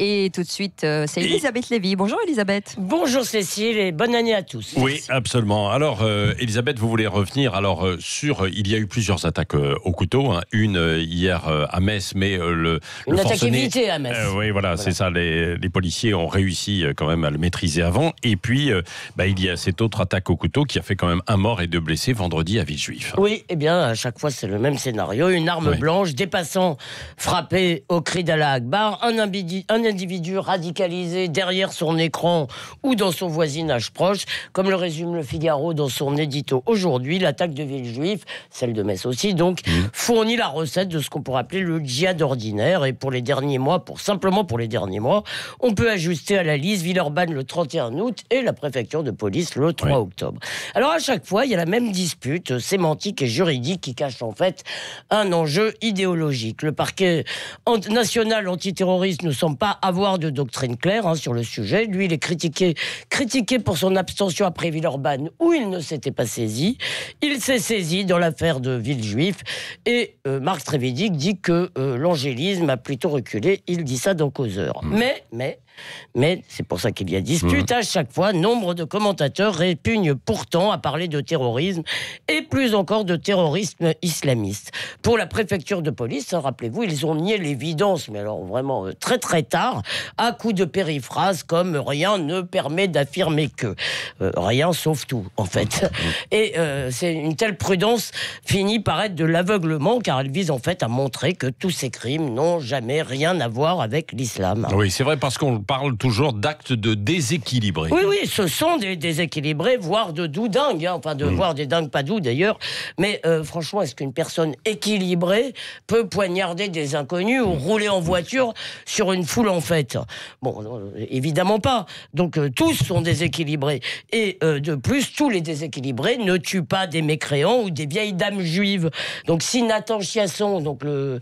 Et tout de suite, c'est Elisabeth Lévy. Bonjour Elisabeth. Bonjour Cécile et bonne année à tous. Oui, absolument. Alors, Elisabeth, vous voulez revenir sur... Il y a eu plusieurs attaques au couteau. Hein. Une hier à Metz, mais une attaque évitée à Metz. Oui, voilà, c'est ça. Les policiers ont réussi quand même à le maîtriser avant. Et puis, il y a cette autre attaque au couteau qui a fait quand même un mort et 2 blessés vendredi à Villejuif. Oui, eh bien, à chaque fois, c'est le même scénario. Une arme blanche, des passants frappés au cri d'Allah Akbar, un individu radicalisé derrière son écran ou dans son voisinage proche, comme le résume le Figaro dans son édito aujourd'hui. L'attaque de Villejuif, celle de Metz aussi, donc, fournit la recette de ce qu'on pourrait appeler le djihad ordinaire. Et pour les derniers mois, simplement pour les derniers mois, on peut ajuster à la liste Villeurbanne le 31 août et la préfecture de police le 3 octobre. Alors à chaque fois, il y a la même dispute sémantique et juridique qui cache en fait un enjeu idéologique. Le parquet national antiterroriste ne semble pas avoir de doctrine claire sur le sujet. Lui, il est critiqué pour son abstention après Villeurbanne où il ne s'était pas saisi. Il s'est saisi dans l'affaire de Villejuif et Marc Trévidic dit que l'angélisme a plutôt reculé. Il dit ça dans Causeur. Mais c'est pour ça qu'il y a dispute. À chaque fois, nombre de commentateurs répugnent pourtant à parler de terrorisme et plus encore de terrorisme islamiste. Pour la préfecture de police, rappelez-vous, ils ont nié l'évidence, mais alors vraiment très très tard, à coups de périphrases comme « rien ne permet d'affirmer que ». Rien sauf tout, en fait. Et c'est une telle prudence finit par être de l'aveuglement, car elle vise en fait à montrer que tous ces crimes n'ont jamais rien à voir avec l'islam. Oui, c'est vrai, parce qu'on parle toujours d'actes de déséquilibrés. Oui, ce sont des déséquilibrés, voire de doux dingues, voire des dingues pas doux d'ailleurs. Mais franchement, est-ce qu'une personne équilibrée peut poignarder des inconnus ou rouler en voiture sur une foule en fête? Bon, non, évidemment pas. Donc tous sont déséquilibrés. Et de plus, tous les déséquilibrés ne tuent pas des mécréants ou des vieilles dames juives. Donc si Nathan Chiasson, donc le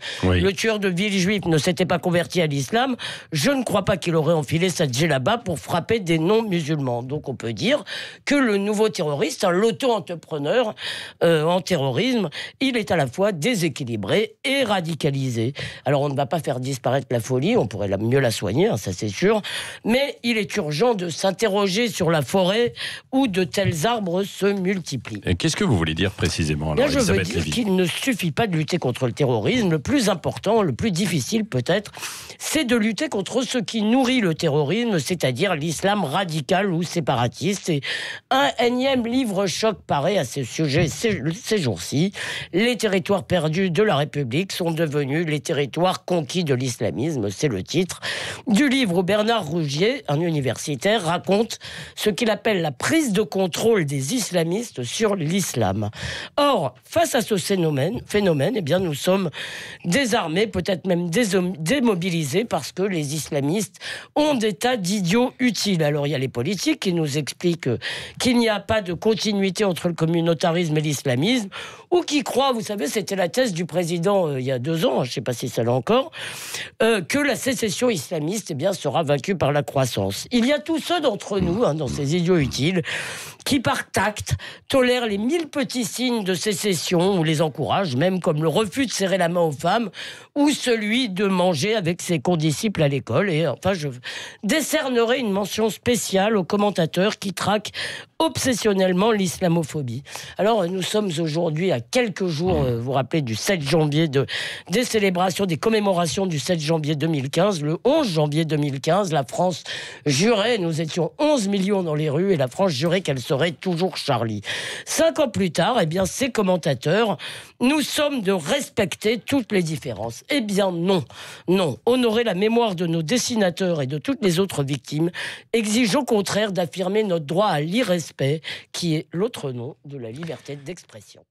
tueur de Villejuif, ne s'était pas converti à l'islam, je ne crois pas qu'il aurait enfilé sa djellaba pour frapper des non-musulmans. Donc on peut dire que le nouveau terroriste, l'auto-entrepreneur en terrorisme, il est à la fois déséquilibré et radicalisé. Alors on ne va pas faire disparaître la folie, on pourrait mieux la soigner, ça c'est sûr, mais il est urgent de s'interroger sur la forêt où de tels arbres se multiplient. Et qu'est-ce que vous voulez dire précisément alors, je veux dire qu'il ne suffit pas de lutter contre le terrorisme. Le plus important, le plus difficile peut-être, c'est de lutter contre ce qui nourrit le terrorisme, c'est-à-dire l'islam radical ou séparatiste. Et un énième livre-choc paraît à ce sujet ces jours-ci. Les territoires perdus de la République sont devenus les territoires conquis de l'islamisme. C'est le titre du livre où Bernard Rougier, un universitaire, raconte ce qu'il appelle la prise de contrôle des islamistes sur l'islam. Or, face à ce phénomène, nous sommes désarmés, peut-être même démobilisés, parce que les islamistes ont des tas d'idiots utiles. Alors il y a les politiques qui nous expliquent qu'il n'y a pas de continuité entre le communautarisme et l'islamisme, ou qui croient, vous savez, c'était la thèse du président il y a 2 ans, je ne sais pas si ça l'est encore, que la sécession islamiste sera vaincue par la croissance. Il y a tous ceux d'entre nous, dans ces idiots utiles, qui par tact tolèrent les 1000 petits signes de sécession ou les encouragent, même comme le refus de serrer la main aux femmes ou celui de manger avec ses condisciples à l'école. Et enfin, je décernerai une mention spéciale aux commentateurs qui traquent obsessionnellement l'islamophobie. Alors, nous sommes aujourd'hui à quelques jours, vous vous rappelez, du 7 janvier, des célébrations, des commémorations du 7 janvier 2015. Le 11 janvier 2015, la France jurait, nous étions 11 millions dans les rues, et la France jurait qu'elle serait toujours Charlie. 5 ans plus tard, ces commentateurs nous sommes de respecter toutes les différences. Eh bien non. Honorer la mémoire de nos dessinateurs et de toutes les autres victimes exige au contraire d'affirmer notre droit à l'irrespect, qui est l'autre nom de la liberté d'expression.